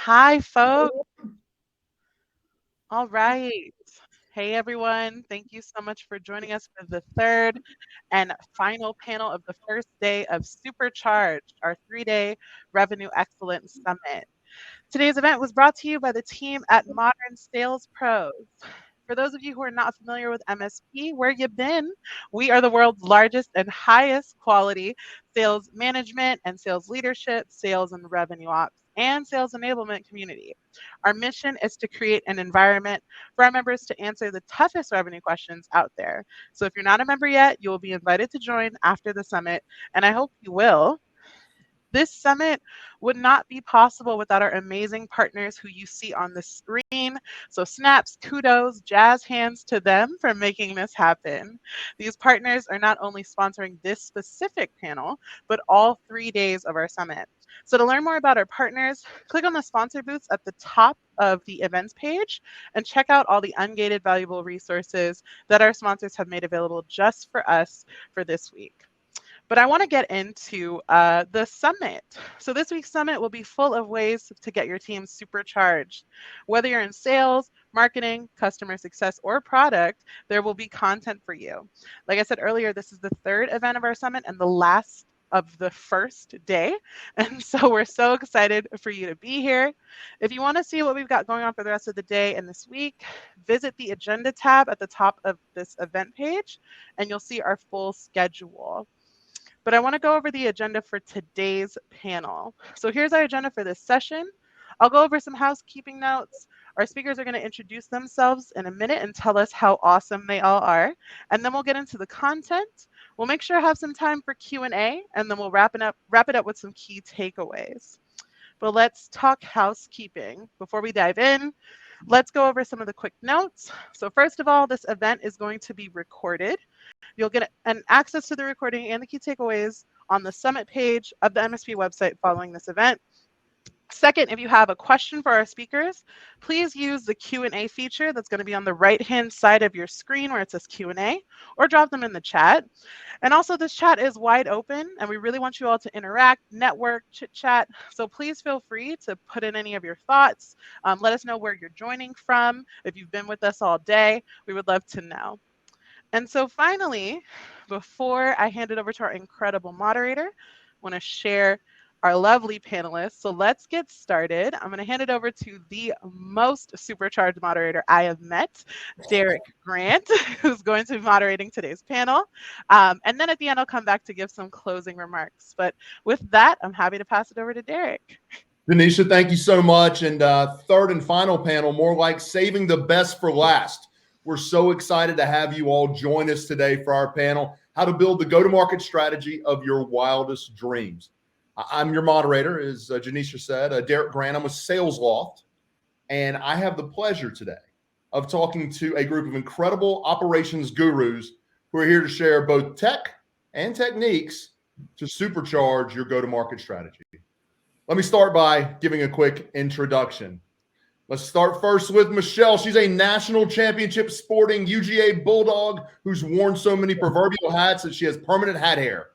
Hi, folks. All right. Hey, everyone. Thank you so much for joining us for the third and final panel of the first day of Supercharged, our 3-day Revenue Excellence Summit. Today's event was brought to you by the team at Modern Sales Pros. For those of you who are not familiar with MSP, where you been? We are the world's largest and highest quality sales management and sales leadership, sales and revenue ops, and sales enablement community. Our mission is to create an environment for our members to answer the toughest revenue questions out there. So if you're not a member yet, you will be invited to join after the summit, and I hope you will. This summit would not be possible without our amazing partners who you see on the screen. So snaps, kudos, jazz hands to them for making this happen. These partners are not only sponsoring this specific panel, but all 3 days of our summit. So to learn more about our partners, click on the sponsor booths at the top of the events page and check out all the ungated valuable resources that our sponsors have made available just for us for this week. But I want to get into the summit. So this week's summit will be full of ways to get your team supercharged. Whether you're in sales, marketing, customer success, or product, there will be content for you. Like I said earlier, this is the third event of our summit and the last of the first day. And so we're so excited for you to be here. If you want to see what we've got going on for the rest of the day and this week, visit the agenda tab at the top of this event page, and you'll see our full schedule. But I want to go over the agenda for today's panel. So here's our agenda for this session. I'll go over some housekeeping notes. Our speakers are going to introduce themselves in a minute and tell us how awesome they all are. And then we'll get into the content. We'll make sure to have some time for Q&A, and then we'll wrap it up with some key takeaways. But let's talk housekeeping. Before we dive in, let's go over some of the quick notes. So first of all, this event is going to be recorded. You'll get an access to the recording and the key takeaways on the summit page of the MSP website following this event. Second, if you have a question for our speakers, please use the Q&A feature that's going to be on the right-hand side of your screen where it says Q&A, or drop them in the chat. And also, this chat is wide open, and we really want you all to interact, network, chit-chat. So please feel free to put in any of your thoughts. Let us know where you're joining from. If you've been with us all day, we would love to know. And so finally, before I hand it over to our incredible moderator, I want to share our lovely panelists. So let's get started. I'm going to hand it over to the most supercharged moderator I have met, Derek Grant, who's going to be moderating today's panel. And then at the end, I'll come back to give some closing remarks. But with that, I'm happy to pass it over to Derek. Denisha, thank you so much. And third and final panel, more like saving the best for last. We're so excited to have you all join us today for our panel, How to Build the Go-to-Market Strategy of Your Wildest Dreams. I'm your moderator, as Janisha said, Derek Grant. I'm with Salesloft, and I have the pleasure today of talking to a group of incredible operations gurus who are here to share both tech and techniques to supercharge your go-to-market strategy. Let me start by giving a quick introduction. Let's start first with Michelle. She's a national championship sporting UGA Bulldog who's worn so many proverbial hats that she has permanent hat hair.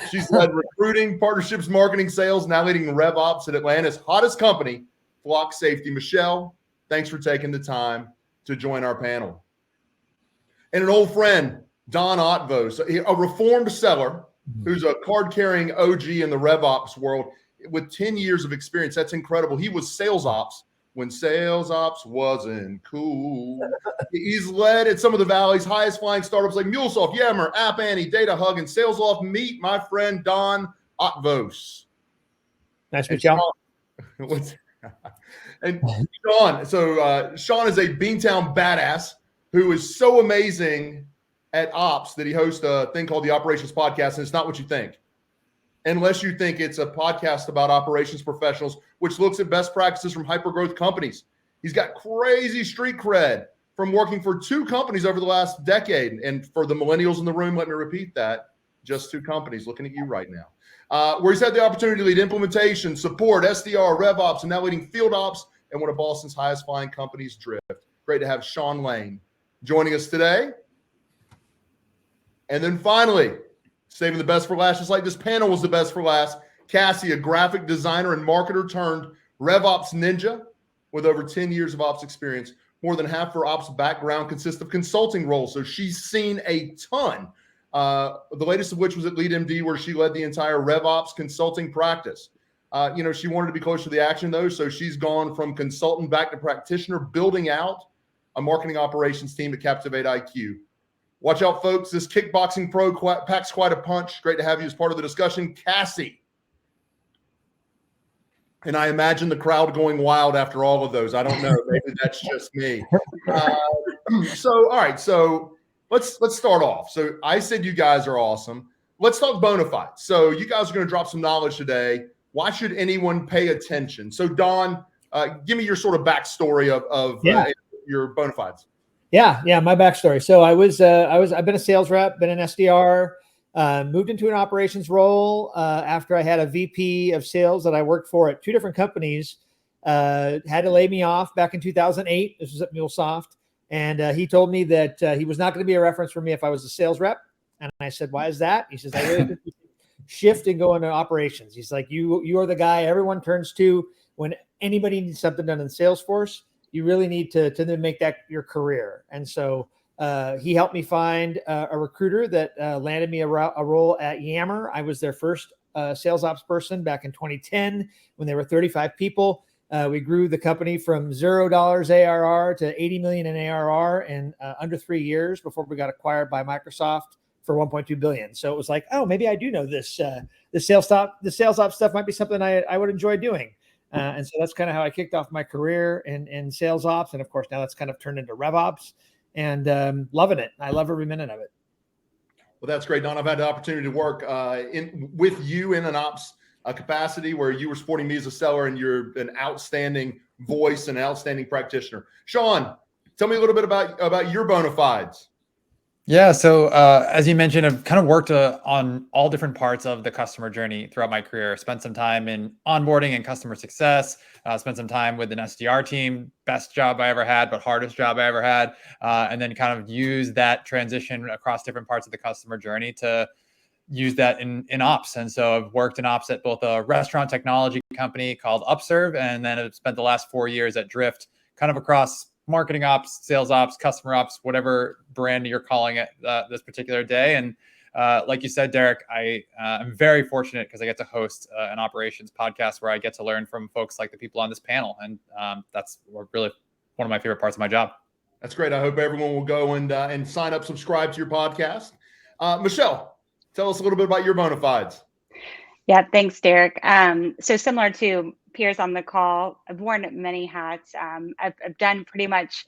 She's led recruiting, partnerships, marketing, sales, now leading Rev Ops at Atlanta's hottest company, Flock Safety. Michelle, thanks for taking the time to join our panel. And an old friend, Don Otvos, a reformed seller who's a card-carrying OG in the Rev Ops world with 10 years of experience. That's incredible. He was sales ops when sales ops wasn't cool. He's led at some of the Valley's highest flying startups like MuleSoft, Yammer, App Annie, Data Hug, and Salesloft. Meet my friend Don Otvos. Nice to meet you. And Sean, Sean is a Beantown badass who is so amazing at ops that he hosts a thing called the Operations Podcast, and it's not what you think. Unless you think it's a podcast about operations professionals, which looks at best practices from hypergrowth companies. He's got crazy street cred from working for 2 companies over the last decade. And for the millennials in the room, let me repeat that, just 2 companies, looking at you right now. Where he's had the opportunity to lead implementation, support, SDR, Rev Ops, and now leading field ops and one of Boston's highest flying companies, Drift. Great to have Sean Lane joining us today. And then finally, saving the best for last, just like this panel was the best for last, Cassie, a graphic designer and marketer turned RevOps Ninja with over 10 years of ops experience. More than half her ops background consists of consulting roles, so she's seen a ton. The latest of which was at LeadMD, where she led the entire RevOps consulting practice. She wanted to be close to the action, though, so she's gone from consultant back to practitioner, building out a marketing operations team at CaptivateIQ. Watch out, folks. This kickboxing pro packs quite a punch. Great to have you as part of the discussion. Cassie. And I imagine the crowd going wild after all of those. I don't know. Maybe that's just me. All right. So let's start off. So I said you guys are awesome. Let's talk bona fides. So you guys are going to drop some knowledge today. Why should anyone pay attention? So Don, give me your sort of backstory of your bona fides. Yeah, my backstory. So I've been a sales rep, been an SDR, moved into an operations role after I had a VP of sales that I worked for at 2 different companies. Had to lay me off back in 2008. This was at MuleSoft, and he told me that he was not going to be a reference for me if I was a sales rep. And I said, "Why is that?" He says, "I really think you should shift and go into operations." He's like, "You are the guy everyone turns to when anybody needs something done in Salesforce. You really need to make that your career." And so he helped me find a recruiter that landed me a role at Yammer. I was their first sales ops person back in 2010 when they were 35 people. We grew the company from $0 ARR to 80 million in ARR in under 3 years before we got acquired by Microsoft for 1.2 billion. So it was like, oh, maybe I do know this. The sales ops stuff might be something I would enjoy doing. And so that's kind of how I kicked off my career in sales ops. And of course, now that's kind of turned into RevOps, and loving it. I love every minute of it. Well, that's great, Don. I've had the opportunity to work with you in an ops capacity where you were supporting me as a seller, and you're an outstanding voice and outstanding practitioner. Sean, tell me a little bit about your bona fides. Yeah. So as you mentioned, I've kind of worked on all different parts of the customer journey throughout my career. Spent some time in onboarding and customer success, spent some time with an SDR team, best job I ever had, but hardest job I ever had. And then kind of use that transition across different parts of the customer journey to use that in ops. And so I've worked in ops at both a restaurant technology company called Upserve, and then I've spent the last 4 years at Drift, kind of across marketing ops, sales ops, customer ops, whatever brand you're calling it this particular day. And like you said, Derek, I'm very fortunate because I get to host an operations podcast where I get to learn from folks like the people on this panel. And that's really one of my favorite parts of my job. That's great. I hope everyone will go and sign up, subscribe to your podcast. Michelle, tell us a little bit about your bona fides. Yeah, thanks, Derek. So similar to peers on the call, I've worn many hats. I've done pretty much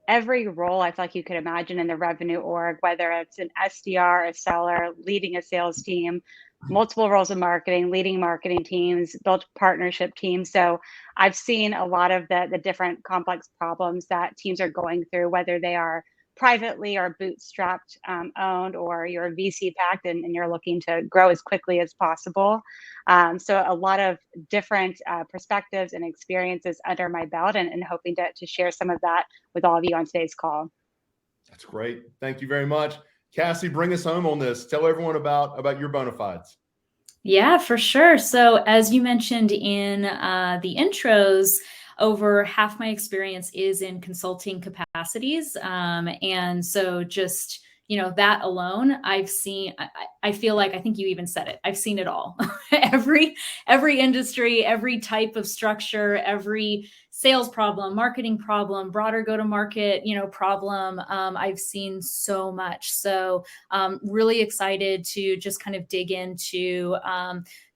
every role I feel like you could imagine in the revenue org, whether it's an SDR, a seller, leading a sales team, multiple roles in marketing, leading marketing teams, built partnership teams. So I've seen a lot of the different complex problems that teams are going through, whether they are privately or bootstrapped owned, or you're VC backed and you're looking to grow as quickly as possible. So a lot of different perspectives and experiences under my belt, and hoping to share some of that with all of you on today's call. That's great. Thank you very much. Cassie, bring us home on this. Tell everyone about your bona fides. Yeah, for sure. So as you mentioned in the intros, over half my experience is in consulting capacities. And so just, that alone, I've seen, I feel like, I think you even said it, I've seen it all. every industry, every type of structure, every sales problem, marketing problem, broader go-to-market, problem. I've seen so much. So really excited to just kind of dig into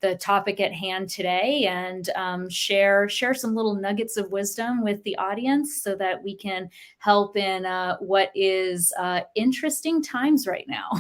the topic at hand today and share some little nuggets of wisdom with the audience so that we can help in what is interesting times right now.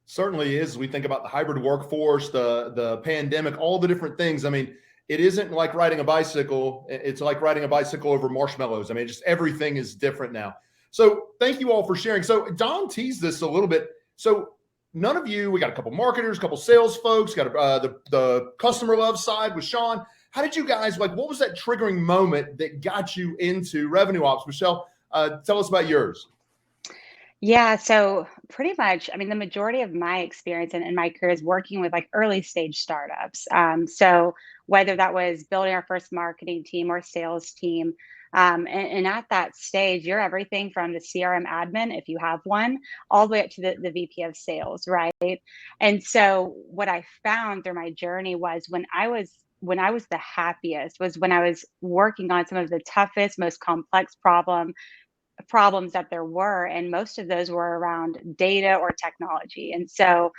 Certainly is. We think about the hybrid workforce, the pandemic, all the different things. I mean, it isn't like riding a bicycle. It's like riding a bicycle over marshmallows. I mean, just everything is different now. So thank you all for sharing. So Don teased this a little bit. So none of you, we got a couple marketers, a couple sales folks, got the customer love side with Sean. How did you guys, what was that triggering moment that got you into revenue ops? Michelle, tell us about yours. Yeah, so pretty much, I mean, the majority of my experience in my career is working with like early stage startups. So whether that was building our first marketing team or sales team, and at that stage, you're everything from the CRM admin, if you have one, all the way up to the VP of sales, right? And so what I found through my journey was when I was the happiest was when I was working on some of the toughest, most complex problems that there were, and most of those were around data or technology. And so,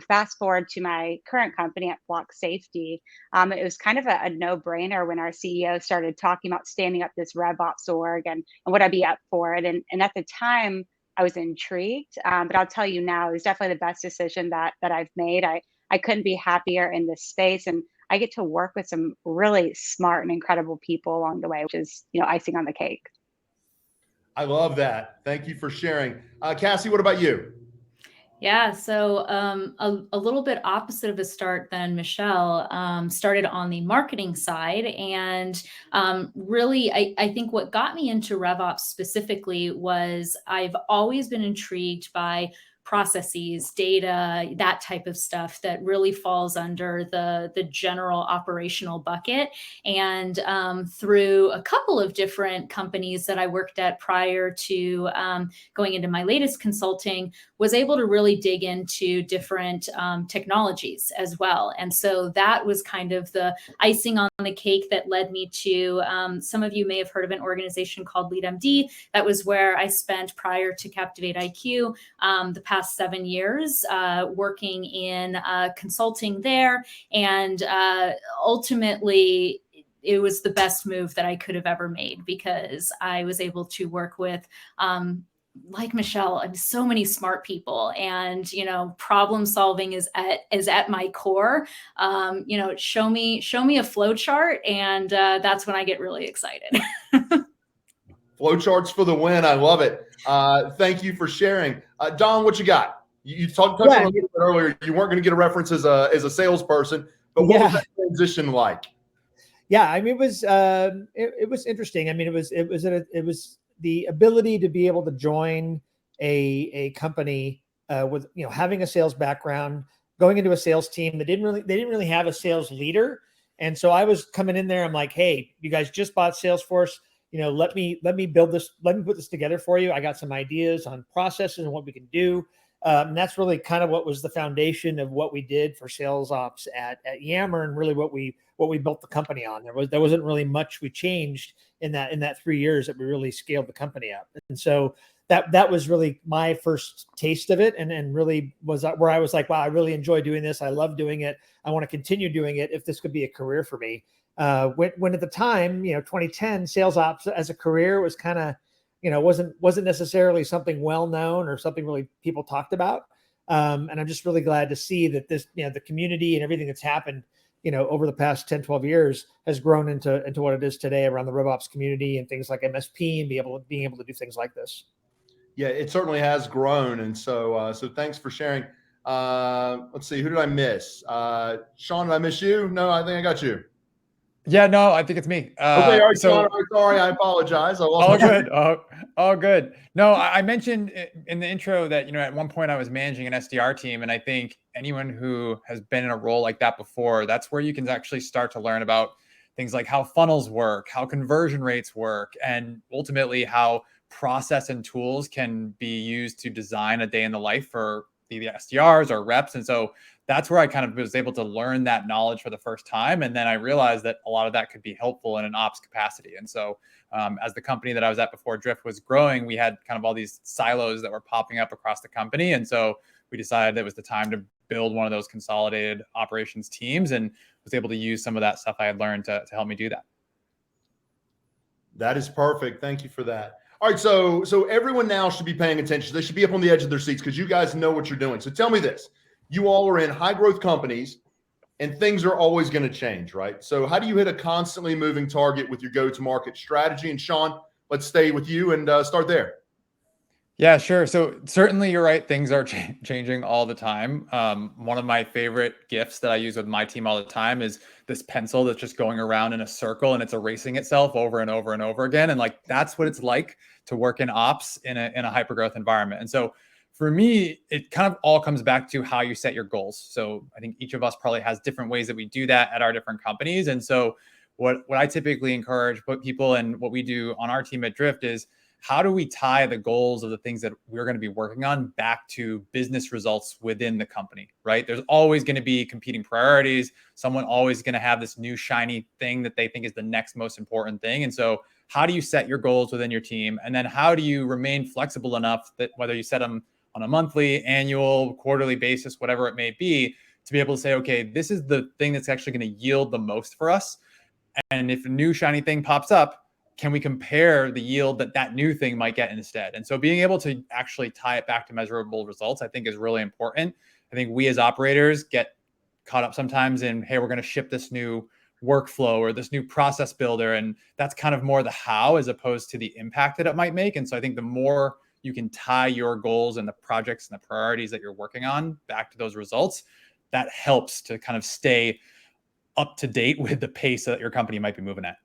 fast forward to my current company at Flock Safety, it was kind of a no-brainer when our CEO started talking about standing up this RevOps org and would I be up for it? And at the time, I was intrigued, but I'll tell you now, it was definitely the best decision that I've made. I couldn't be happier in this space, and I get to work with some really smart and incredible people along the way, which is icing on the cake. I love that. Thank you for sharing. Cassie, what about you? Yeah, so a little bit opposite of a start than Michelle. Started on the marketing side, and really, I think what got me into RevOps specifically was I've always been intrigued by processes, data, that type of stuff that really falls under the general operational bucket. And through a couple of different companies that I worked at prior to going into my latest consulting, was able to really dig into different technologies as well. And so that was kind of the icing on the cake that led me to, some of you may have heard of an organization called LeadMD. That was where I spent prior to CaptivateIQ the past 7 years working in consulting there. And ultimately, it was the best move that I could have ever made, because I was able to work with like Michelle, so many smart people, and problem solving is at my core. Show me a flow chart, and that's when I get really excited. Flowcharts for the win. I love it. Thank you for sharing. Don, what you got? You touched on it a little bit earlier. You weren't going to get a reference as a salesperson, but what was that transition like? Yeah, I mean, it was interesting. I mean, it was the ability to be able to join a company with having a sales background, going into a sales team that didn't really have a sales leader, and so I was coming in there. I'm like, hey, you guys just bought Salesforce. Let me build this. Let me put this together for you. I got some ideas on processes and what we can do. And that's really kind of what was the foundation of what we did for sales ops at Yammer, and really what we built the company on. There wasn't really much we changed in that 3 years that we really scaled the company up. And so that was really my first taste of it, and really was where I was like, wow, I really enjoy doing this. I love doing it. I want to continue doing it if this could be a career for me. When at the time, 2010, sales ops as a career was kind of, wasn't necessarily something well known or something really people talked about. And I'm just really glad to see that this, the community and everything that's happened, over the past 10, 12 years has grown into what it is today around the RevOps community and things like MSP and being able to do things like this. Yeah, it certainly has grown. And so thanks for sharing. Let's see, who did I miss? Sean, did I miss you? No, I think I got you. Yeah, no, I think it's me. Okay, all right, Sean, sorry, I apologize. All good. All good. No, I mentioned in the intro that, at one point I was managing an SDR team. And I think anyone who has been in a role like that before, that's where you can actually start to learn about things like how funnels work, how conversion rates work, and ultimately how process and tools can be used to design a day in the life for the SDRs or reps. And so that's where I kind of was able to learn that knowledge for the first time. And then I realized that a lot of that could be helpful in an ops capacity. And so as the company that I was at before Drift was growing, we had kind of all these silos that were popping up across the company. And so we decided it was the time to build one of those consolidated operations teams, and was able to use some of that stuff I had learned to help me do that. That is perfect. Thank you for that. All right, so everyone now should be paying attention. They should be up on the edge of their seats because you guys know what you're doing. So tell me this. You all are in high growth companies and things are always going to change, right? So how do you hit a constantly moving target with your go-to-market strategy? And Sean, let's stay with you and start there. Yeah, sure. So certainly you're right. Things are changing all the time. One of my favorite gifts that I use with my team all the time is this pencil that's just going around in a circle and it's erasing itself over and over and over again. And like, that's what it's like to work in ops in a hyper growth environment. And so for me, it kind of all comes back to how you set your goals. So I think each of us probably has different ways that we do that at our different companies. And so what I typically encourage people and what we do on our team at Drift is, how do we tie the goals of the things that we're going to be working on back to business results within the company, right? There's always going to be competing priorities. Someone always going to have this new shiny thing that they think is the next most important thing. And so how do you set your goals within your team? And then how do you remain flexible enough that whether you set them on a monthly, annual, quarterly basis, whatever it may be, to be able to say, okay, this is the thing that's actually going to yield the most for us. And if a new shiny thing pops up, can we compare the yield that new thing might get instead? And so being able to actually tie it back to measurable results, I think is really important. I think we as operators get caught up sometimes in, hey, we're going to ship this new workflow or this new process builder. And that's kind of more the how as opposed to the impact that it might make. And so I think the more you can tie your goals and the projects and the priorities that you're working on back to those results, that helps to kind of stay up to date with the pace that your company might be moving at.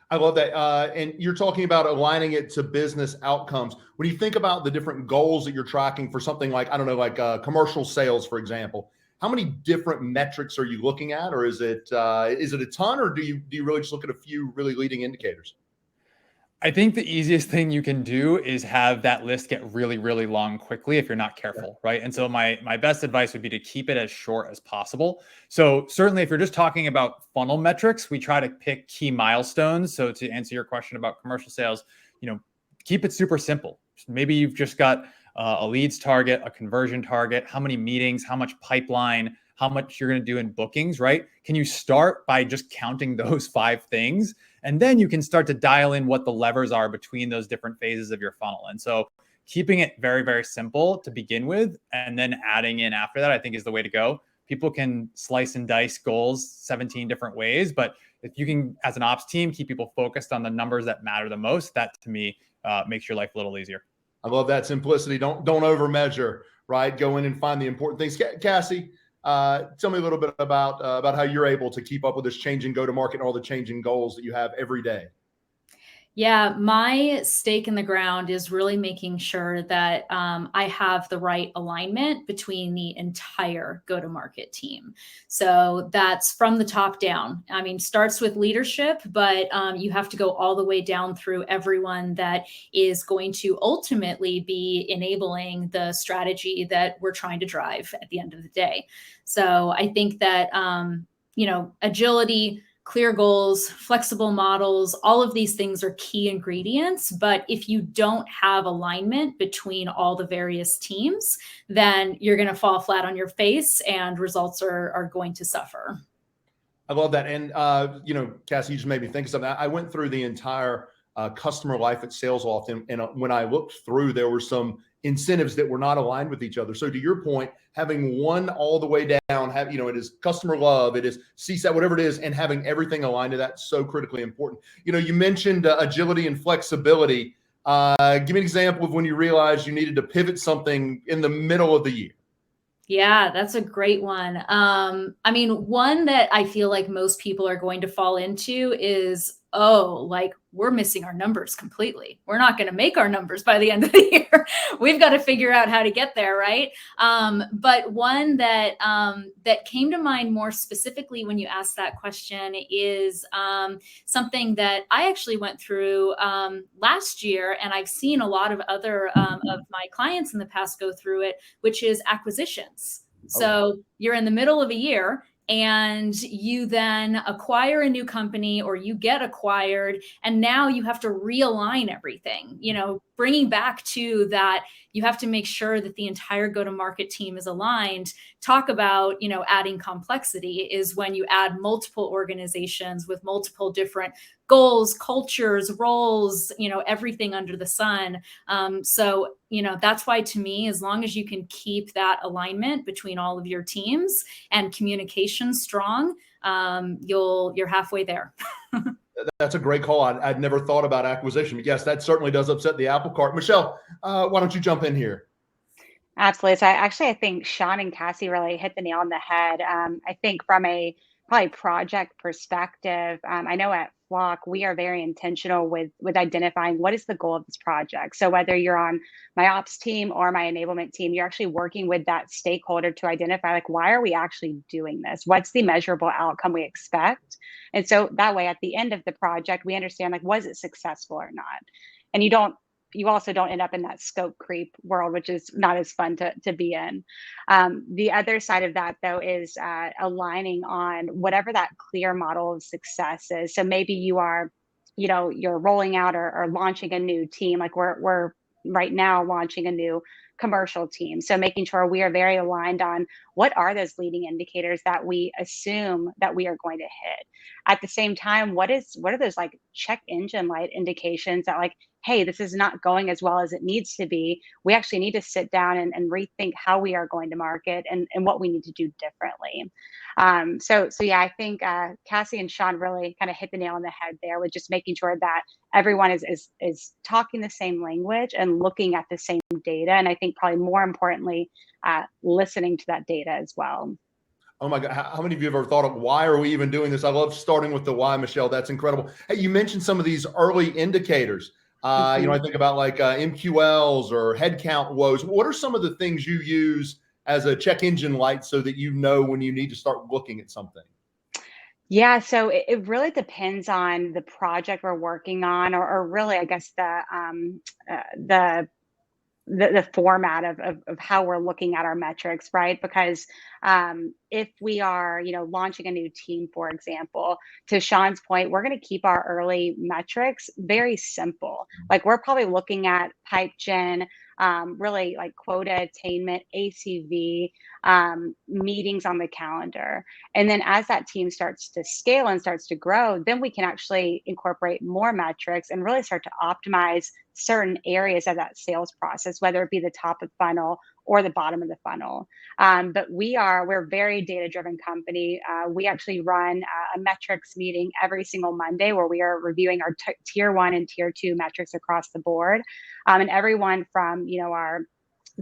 I love that. And you're talking about aligning it to business outcomes. When you think about the different goals that you're tracking for something like, I don't know, like commercial sales, for example, how many different metrics are you looking at? Or is it a ton, or do you really just look at a few really leading indicators? I think the easiest thing you can do is have that list get really, really long quickly if you're not careful, right? And so my best advice would be to keep it as short as possible. So certainly if you're just talking about funnel metrics, we try to pick key milestones. So to answer your question about commercial sales, keep it super simple. Maybe you've just got a leads target, a conversion target, how many meetings, how much pipeline, how much you're going to do in bookings, right? Can you start by just counting those 5 things? And then you can start to dial in what the levers are between those different phases of your funnel. And so keeping it very, very simple to begin with, and then adding in after that, I think is the way to go. People can slice and dice goals 17 different ways, but if you can, as an ops team, keep people focused on the numbers that matter the most, that to me makes your life a little easier. I love that simplicity. Don't over measure, right? Go in and find the important things. Cassie, tell me a little bit about how you're able to keep up with this changing go-to-market and all the changing goals that you have every day. Yeah, my stake in the ground is really making sure that I have the right alignment between the entire go-to-market team. So that's from the top down. I mean, starts with leadership, but you have to go all the way down through everyone that is going to ultimately be enabling the strategy that we're trying to drive at the end of the day. So I think that, agility, clear goals, flexible models, all of these things are key ingredients. But if you don't have alignment between all the various teams, then you're going to fall flat on your face and results are going to suffer. I love that. And, Cassie, you just made me think of something. I went through the entire customer life at Salesloft. And when I looked through, there were some incentives that were not aligned with each other. So to your point, having one all the way down, it is customer love, it is CSAT, whatever it is, and having everything aligned to that, so critically important. You mentioned agility and flexibility. Give me an example of when you realized you needed to pivot something in the middle of the year. Yeah, that's a great one. One that I feel like most people are going to fall into is, we're missing our numbers completely. We're not going to make our numbers by the end of the year. We've got to figure out how to get there, right? But one that came to mind more specifically when you asked that question is something that I actually went through last year, and I've seen a lot of other of my clients in the past go through it, which is acquisitions. So you're in the middle of a year, and you then acquire a new company or you get acquired, and now you have to realign everything, bringing back to that. You have to make sure that the entire go-to-market team is aligned. Talk about, adding complexity is when you add multiple organizations with multiple different goals, cultures, roles, everything under the sun. So that's why, to me, as long as you can keep that alignment between all of your teams and communication strong, you're halfway there. That's a great call. I'd never thought about acquisition, but yes, that certainly does upset the apple cart. Michelle, why don't you jump in here? Absolutely. So I think Sean and Cassie really hit the nail on the head. I think from a probably project perspective, I know at Flock we are very intentional with identifying what is the goal of this project. So whether you're on my ops team or my enablement team, you're actually working with that stakeholder to identify like why are we actually doing this? What's the measurable outcome we expect? And so that way, at the end of the project, we understand like was it successful or not? And you also don't end up in that scope creep world, which is not as fun to be in. The other side of that, though, is aligning on whatever that clear model of success is. So maybe you're rolling out or launching a new team. Like we're right now launching a new commercial team. So making sure we are very aligned on what are those leading indicators that we assume that we are going to hit. At the same time, what are those like check engine light indications that like, hey, this is not going as well as it needs to be. We actually need to sit down and rethink how we are going to market and what we need to do differently. So yeah, I think Cassie and Sean really kind of hit the nail on the head there with just making sure that everyone is talking the same language and looking at the same data. And I think probably more importantly, listening to that data as well. Oh my God. How many of you have ever thought of why are we even doing this? I love starting with the why, Michelle. That's incredible. Hey, you mentioned some of these early indicators. I think about like MQLs or headcount woes. What are some of the things you use as a check engine light so that you know when you need to start looking at something? Yeah, so it really depends on the project we're working on, or really, I guess the format of how we're looking at our metrics, right? Because if we are, launching a new team, for example, to Sean's point, we're going to keep our early metrics very simple. Like we're probably looking at pipe gen, really like quota attainment, ACV, meetings on the calendar. And then as that team starts to scale and starts to grow, then we can actually incorporate more metrics and really start to optimize certain areas of that sales process, whether it be the top of funnel or the bottom of the funnel. But we're a very data-driven company. We actually run a metrics meeting every single Monday where we are reviewing our tier 1 and tier 2 metrics across the board. And everyone from, our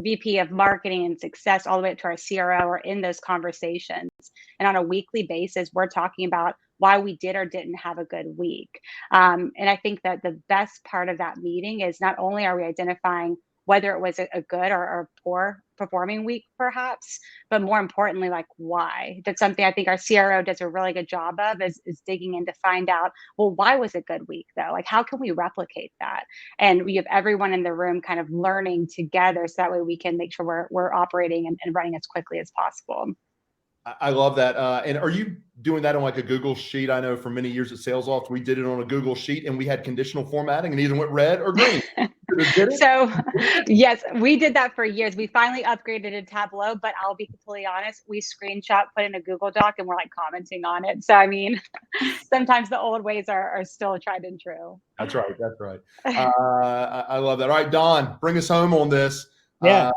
VP of marketing and success all the way up to our CRO are in those conversations. And on a weekly basis, we're talking about why we did or didn't have a good week. And I think that the best part of that meeting is not only are we identifying whether it was a good or poor performing week, perhaps, but more importantly, like why. That's something I think our CRO does a really good job of is digging in to find out, well, why was it a good week though? Like, how can we replicate that? And we have everyone in the room kind of learning together so that way we can make sure we're operating and running as quickly as possible. I love that. And are you doing that on like a Google Sheet? I know for many years at Salesloft, we did it on a Google Sheet and we had conditional formatting and either went red or green. So yes, we did that for years. We finally upgraded to Tableau, but I'll be completely honest, we screenshot, put in a Google Doc and we're like commenting on it. So, I mean, sometimes the old ways are still tried and true. That's right. That's right. I love that. All right, Don, bring us home on this. Yeah.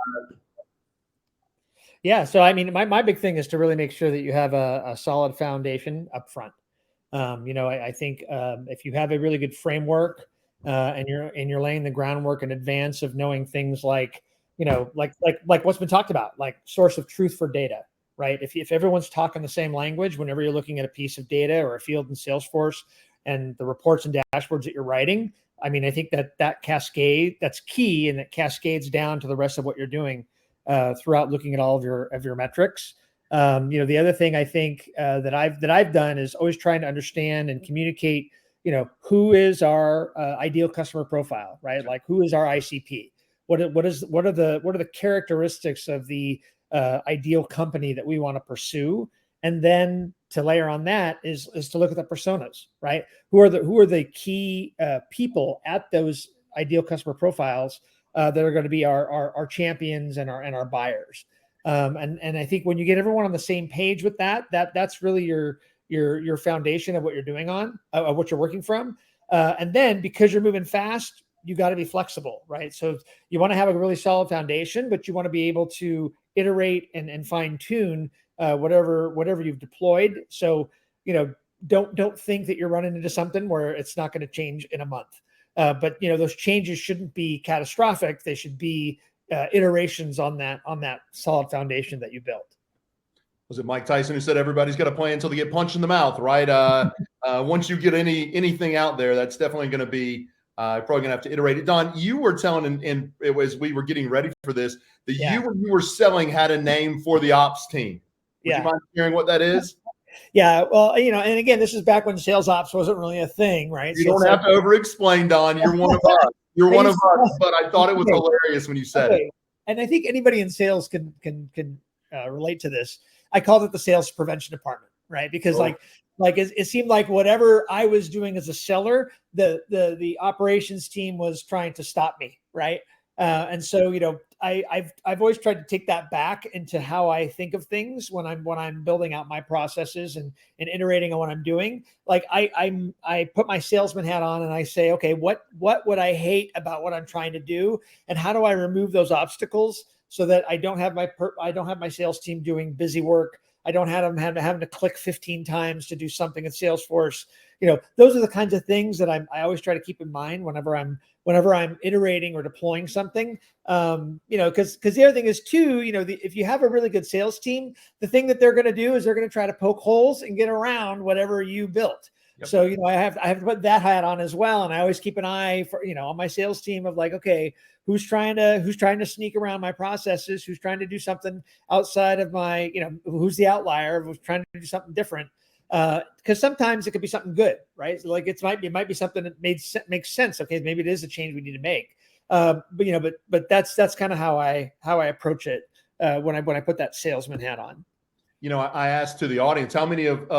Yeah. So, I mean, my big thing is to really make sure that you have a solid foundation up front. I think if you have a really good framework and you're laying the groundwork in advance of knowing things like, like what's been talked about, like source of truth for data, right? If everyone's talking the same language, whenever you're looking at a piece of data or a field in Salesforce and the reports and dashboards that you're writing, I mean, I think that cascade, that's key, and it cascades down to the rest of what you're doing throughout looking at all of your metrics. The other thing I think that I've done is always trying to understand and communicate, who is our ideal customer profile, right? Like who is our ICP? What are the characteristics of the ideal company that we want to pursue? And then to layer on that is to look at the personas, right? Who are the key people at those ideal customer profiles that are going to be our champions and our buyers. And I think when you get everyone on the same page with that's really your foundation of what you're doing of what you're working from. And then because you're moving fast, you got to be flexible, right? So you want to have a really solid foundation, but you want to be able to iterate and fine tune whatever you've deployed. So, don't think that you're running into something where it's not going to change in a month. But those changes shouldn't be catastrophic. They should be iterations on that solid foundation that you built. Was it Mike Tyson who said everybody's got to play until they get punched in the mouth, right? Once you get anything out there, that's definitely going to be probably going to have to iterate it. Don, you were telling, and it was we were getting ready for this, that you were selling had a name for the ops team. Would you mind sharing what that is? Yeah, well, and again, this is back when sales ops wasn't really a thing, right? You don't have to over-explain, Don. You're one of us. You're one of us. But I thought it was hilarious when you said it. And I think anybody in sales can relate to this. I called it the sales prevention department, right? Because it seemed like whatever I was doing as a seller, the operations team was trying to stop me, right? And so, I've always tried to take that back into how I think of things when I'm building out my processes and iterating on what I'm doing. Like I put my salesman hat on and I say, okay, what would I hate about what I'm trying to do, and how do I remove those obstacles so that I don't have my sales team doing busy work. I don't have them having to click 15 times to do something in Salesforce. Those are the kinds of things that I always try to keep in mind whenever I'm iterating or deploying something. Because the other thing is too, if you have a really good sales team, the thing that they're going to do is they're going to try to poke holes and get around whatever you built. Yep. So, I have to put that hat on as well. And I always keep an eye for, on my sales team of like, okay, who's trying to sneak around my processes, who's trying to do something outside of my, who's the outlier, who's trying to do something different. Because sometimes it could be something good, right? So like it might be something that makes sense. Okay, maybe it is a change we need to make. But that's kind of how I approach it when I put that salesman hat on. I asked to the audience, how many of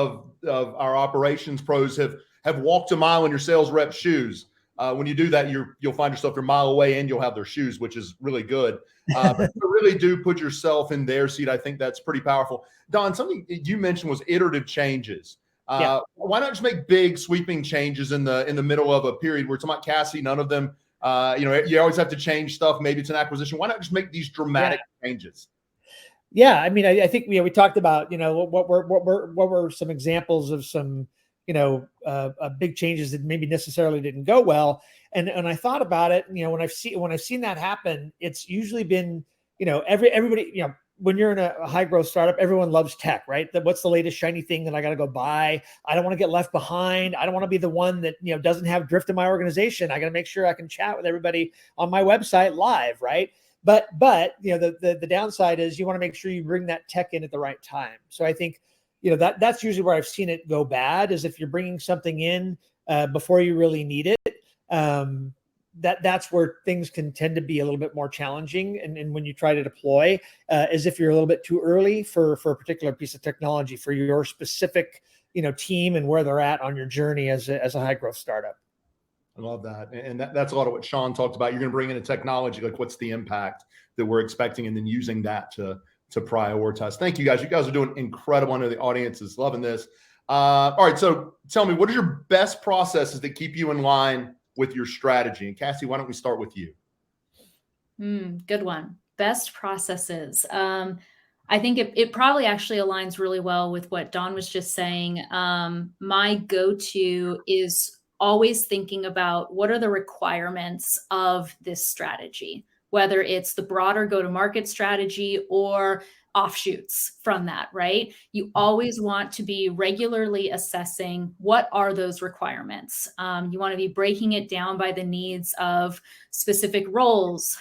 our operations pros have walked a mile in your sales rep's shoes? When you do that, you'll find yourself a mile away and you'll have their shoes, which is really good. But you really do put yourself in their seat. I think that's pretty powerful. Don, something you mentioned was iterative changes. Why not just make big sweeping changes in the middle of a period where it's about Cassie, none of them, you always have to change stuff. Maybe it's an acquisition. Why not just make these dramatic changes? Yeah. I mean, I think, we talked about, what were some examples of some, big changes that maybe necessarily didn't go well. And I thought about it, when I've seen that happen, it's usually been, everybody, when you're in a high growth startup, everyone loves tech, right? What's the latest shiny thing that I got to go buy? I don't want to get left behind. I don't want to be the one that, doesn't have drift in my organization. I got to make sure I can chat with everybody on my website live, right? But the downside is you want to make sure you bring that tech in at the right time. So I think, that's usually where I've seen it go bad, is if you're bringing something in before you really need it. That's where things can tend to be a little bit more challenging. And when you try to deploy, as if you're a little bit too early for a particular piece of technology for your specific, team and where they're at on your journey as a high growth startup. I love that. And that's a lot of what Sean talked about. You're going to bring in a technology, like what's the impact that we're expecting, and then using that to prioritize. Thank you, guys. You guys are doing incredible. I know the audience is loving this. All right. So tell me, what are your best processes that keep you in line with your strategy? And Cassie, why don't we start with you? Good one. Best processes. I think it probably actually aligns really well with what Don was just saying. My go-to is always thinking about what are the requirements of this strategy, whether it's the broader go-to-market strategy or offshoots from that, right? You always want to be regularly assessing what are those requirements. You want to be breaking it down by the needs of specific roles,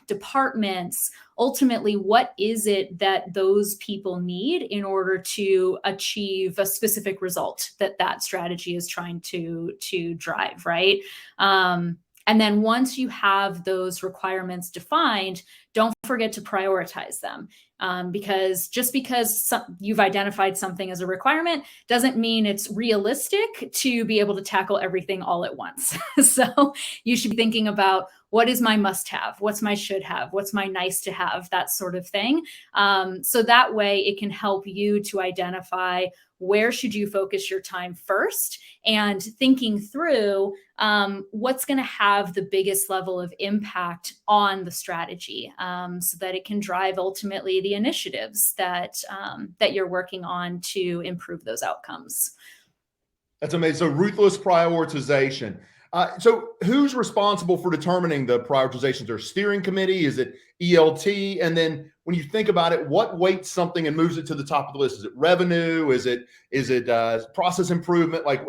departments. Ultimately, what is it that those people need in order to achieve a specific result that strategy is trying to drive, right? And then once you have those requirements defined, don't forget to prioritize them. Because just because you've identified something as a requirement doesn't mean it's realistic to be able to tackle everything all at once. So you should be thinking about, what is my must have? What's my should have? What's my nice to have? That sort of thing. So that way it can help you to identify where should you focus your time first, and thinking through what's going to have the biggest level of impact on the strategy, so that it can drive ultimately the initiatives that you're working on to improve those outcomes. That's amazing. So ruthless prioritization. So who's responsible for determining the prioritizations? Or steering committee? Is it ELT? And then when you think about it, what weights something and moves it to the top of the list? Is it revenue? Is it process improvement? Like,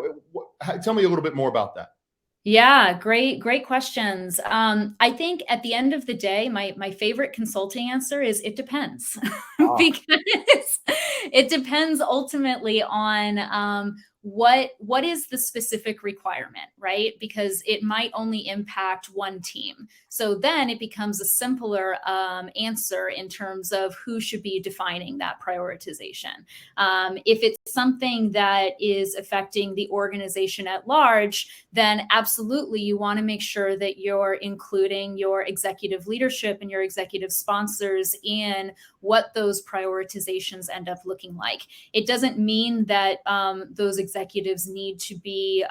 tell me a little bit more about that. Yeah, great questions. I think at the end of the day, my favorite consulting answer is it depends, because it depends ultimately on what is the specific requirement, right? Because it might only impact one team. So then it becomes a simpler answer in terms of who should be defining that prioritization. If it's something that is affecting the organization at large, then absolutely you want to make sure that you're including your executive leadership and your executive sponsors in what those prioritizations end up looking like. It doesn't mean that those executives need to be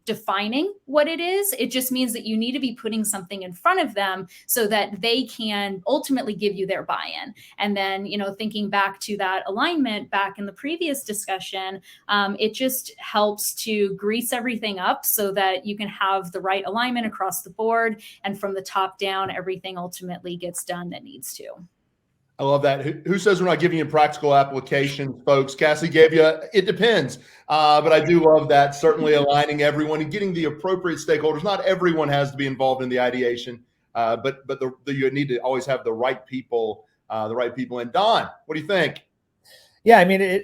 defining what it is. It just means that you need to be putting something in front of them so that they can ultimately give you their buy-in. And then, thinking back to that alignment back in the previous discussion, it just helps to grease everything up so that you can have the right alignment across the board. And from the top down, everything ultimately gets done that needs to. I love that. Who says we're not giving you practical applications, folks? Cassie gave you, it depends. But I do love that. Certainly aligning everyone and getting the appropriate stakeholders. Not everyone has to be involved in the ideation, but you need to always have the right people. And Don, what do you think? Yeah, I mean,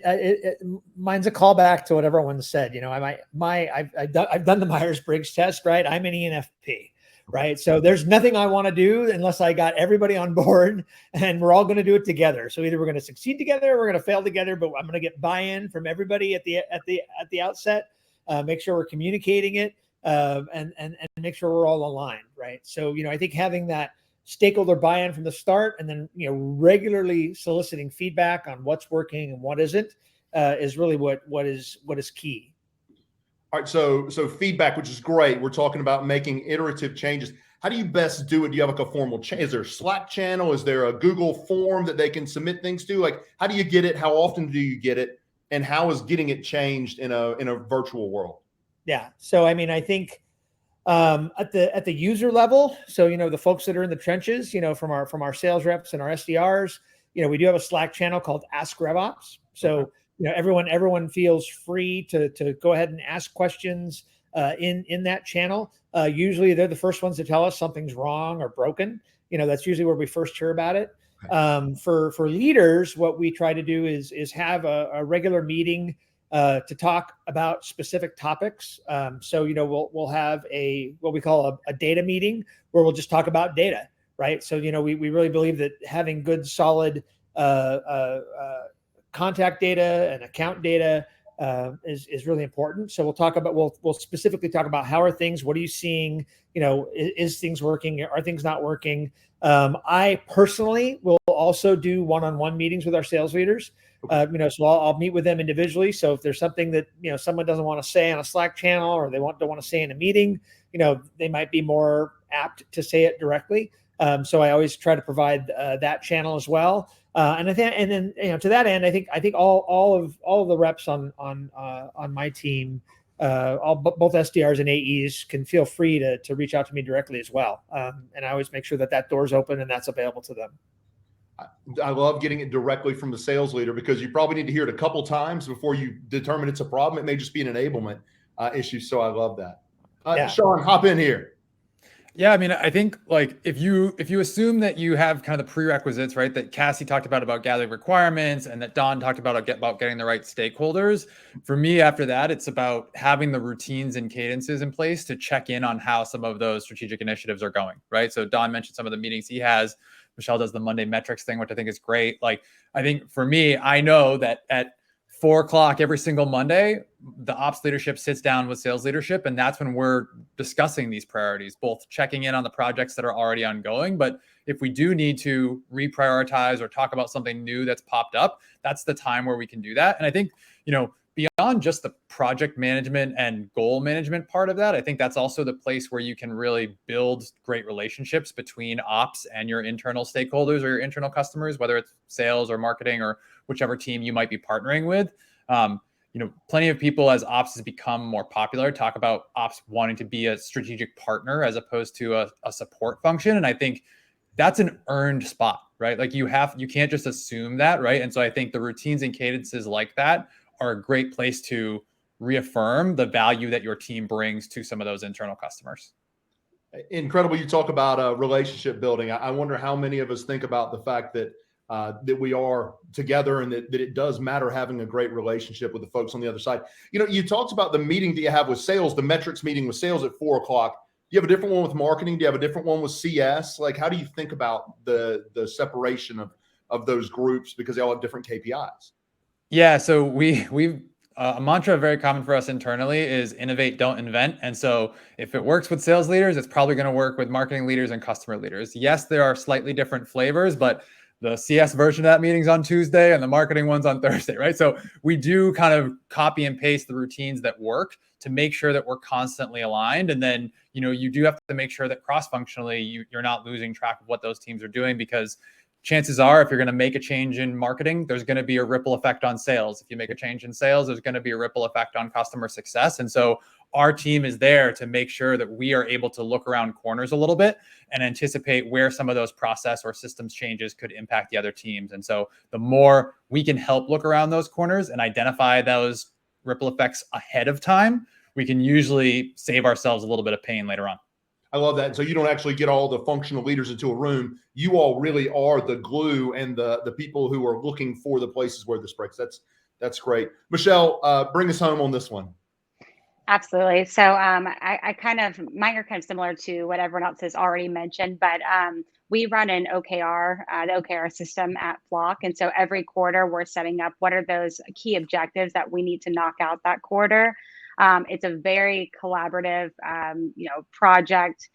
mine's a callback to what everyone said. I've done the Myers-Briggs test, right? I'm an ENFP. Right. So there's nothing I want to do unless I got everybody on board and we're all going to do it together. So either we're going to succeed together or we're going to fail together, but I'm going to get buy-in from everybody at the outset, make sure we're communicating it, and make sure we're all aligned. Right. So, I think having that stakeholder buy-in from the start and then, regularly soliciting feedback on what's working and what isn't is really what is key. All right, so feedback, which is great. We're talking about making iterative changes. How do you best do it? Do you have like a formal change? Is there a Slack channel? Is there a Google form that they can submit things to? Like, how do you get it? How often do you get it? And how is getting it changed in a virtual world? Yeah. So, I mean, I think at the user level, so, the folks that are in the trenches, from our sales reps and our SDRs, we do have a Slack channel called Ask RevOps. So, okay. Everyone feels free to go ahead and ask questions in that channel. Usually they're the first ones to tell us something's wrong or broken. That's usually where we first hear about it. For leaders, what we try to do is have a regular meeting to talk about specific topics. So we'll have what we call a data meeting where we'll just talk about data, right? So we really believe that having good, solid contact data and account data is really important. So we'll specifically talk about how are things, what are you seeing? Is things working? Are things not working? I personally will also do one-on-one meetings with our sales leaders. So I'll meet with them individually. So if there's something that, someone doesn't want to say on a Slack channel or they don't want to say in a meeting, they might be more apt to say it directly. So I always try to provide that channel as well. And then to that end, I think all of the reps on my team, both SDRs and AEs can feel free to reach out to me directly as well. And I always make sure that door's open and that's available to them. I love getting it directly from the sales leader because you probably need to hear it a couple times before you determine it's a problem. It may just be an enablement issue. So I love that. Sean, hop in here. Yeah, I mean, I think like if you assume that you have kind of the prerequisites, right, that Cassie talked about gathering requirements and that Don talked about getting the right stakeholders. For me, after that, it's about having the routines and cadences in place to check in on how some of those strategic initiatives are going, right? So Don mentioned some of the meetings he has. Michelle does the Monday metrics thing, which I think is great. Like, I think for me, I know that at 4:00 every single Monday, the ops leadership sits down with sales leadership. And that's when we're discussing these priorities, both checking in on the projects that are already ongoing. But if we do need to reprioritize or talk about something new that's popped up, that's the time where we can do that. And I think, beyond just the project management and goal management part of that, I think that's also the place where you can really build great relationships between ops and your internal stakeholders or your internal customers, whether it's sales or marketing or whichever team you might be partnering with. plenty of people, as ops has become more popular, talk about ops wanting to be a strategic partner as opposed to a support function. And I think that's an earned spot, right? Like you can't just assume that, right? And so I think the routines and cadences like that are a great place to reaffirm the value that your team brings to some of those internal customers. Incredible. You talk about relationship building. I wonder how many of us think about the fact that we are together and that it does matter having a great relationship with the folks on the other side. You talked about the meeting that you have with sales, the metrics meeting with sales at 4:00. Do you have a different one with marketing? Do you have a different one with CS? Like, how do you think about the separation of those groups because they all have different KPIs? Yeah, so we've a mantra very common for us internally is innovate, don't invent. And so if it works with sales leaders, it's probably going to work with marketing leaders and customer leaders. Yes, there are slightly different flavors, but the CS version of that meeting's on Tuesday and the marketing one's on Thursday, right? So we do kind of copy and paste the routines that work to make sure that we're constantly aligned. And then, you do have to make sure that cross-functionally you're not losing track of what those teams are doing, because chances are, if you're going to make a change in marketing, there's going to be a ripple effect on sales. If you make a change in sales, there's going to be a ripple effect on customer success. And so our team is there to make sure that we are able to look around corners a little bit and anticipate where some of those process or systems changes could impact the other teams. And so the more we can help look around those corners and identify those ripple effects ahead of time, we can usually save ourselves a little bit of pain later on. I love that. And so you don't actually get all the functional leaders into a room. You all really are the glue and the people who are looking for the places where this breaks. That's great. Michelle, bring us home on this one. Absolutely. So I mine are kind of similar to what everyone else has already mentioned, but we run an OKR, the OKR system at Flock. And so every quarter we're setting up what are those key objectives that we need to knock out that quarter. It's a very collaborative, project.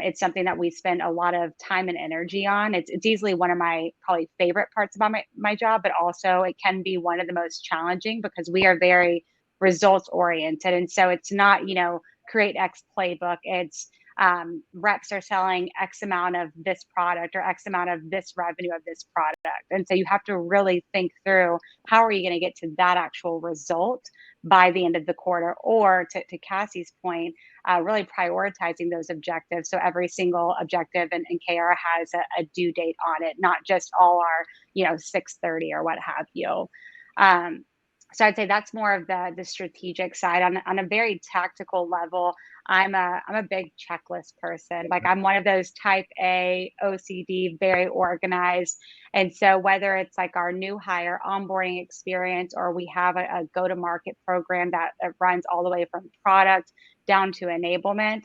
It's something that we spend a lot of time and energy on. It's easily one of my probably favorite parts about my job, but also it can be one of the most challenging because we are very results oriented. And so it's not, create X playbook. It's reps are selling X amount of this product or X amount of this revenue of this product. And so you have to really think through how are you going to get to that actual result by the end of the quarter, or to Cassie's point, really prioritizing those objectives. So every single objective in KR has a due date on it, not just all our, 6:30 or what have you. So I'd say that's more of the strategic side. On a very tactical level, I'm a big checklist person. Like I'm one of those type A OCD, very organized. And so whether it's like our new hire onboarding experience, or we have a go-to-market program that runs all the way from product down to enablement,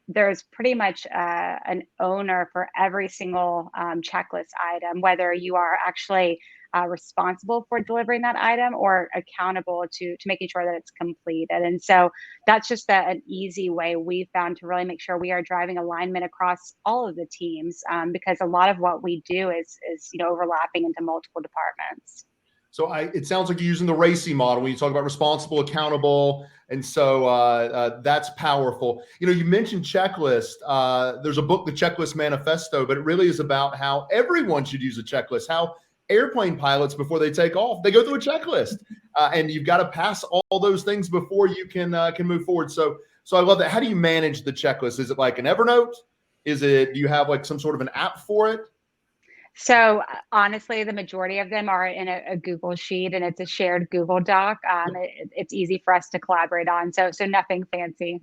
there's pretty much an owner for every single checklist item, whether you are actually responsible for delivering that item or accountable to making sure that it's completed. And so that's just an easy way we found to really make sure we are driving alignment across all of the teams, because a lot of what we do is overlapping into multiple departments. So it sounds like you're using the RACI model when you talk about responsible, accountable. And so that's powerful. You mentioned checklist. There's a book, The Checklist Manifesto, but it really is about how everyone should use a checklist, how airplane pilots, before they take off, they go through a checklist, and you've got to pass all those things before you can move forward. So I love that. How do you manage the checklist? Is it like an Evernote? Do you have like some sort of an app for it? So honestly, the majority of them are in a Google sheet, and it's a shared Google Doc. It's easy for us to collaborate on. So nothing fancy.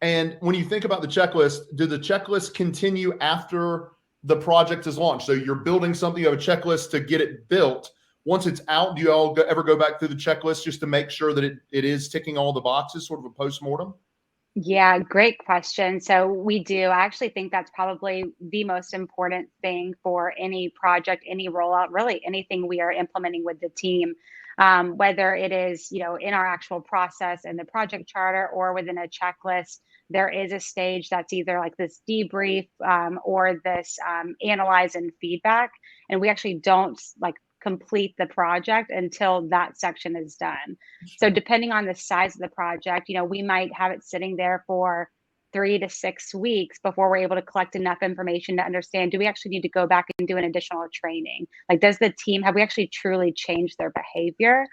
And when you think about the checklist, do the checklists continue after the project is launched? So you're building something, you have a checklist to get it built. Once it's out, do you all ever go back through the checklist just to make sure that it is ticking all the boxes, sort of a postmortem? Yeah, great question. So we do. I actually think that's probably the most important thing for any project, any rollout, really anything we are implementing with the team, whether it is, in our actual process and the project charter or within a checklist. There is a stage that's either like this debrief or this analyze and feedback. And we actually don't complete the project until that section is done. So depending on the size of the project, we might have it sitting there for 3 to 6 weeks before we're able to collect enough information to understand, do we actually need to go back and do an additional training? Like, does the team, have we actually truly changed their behavior?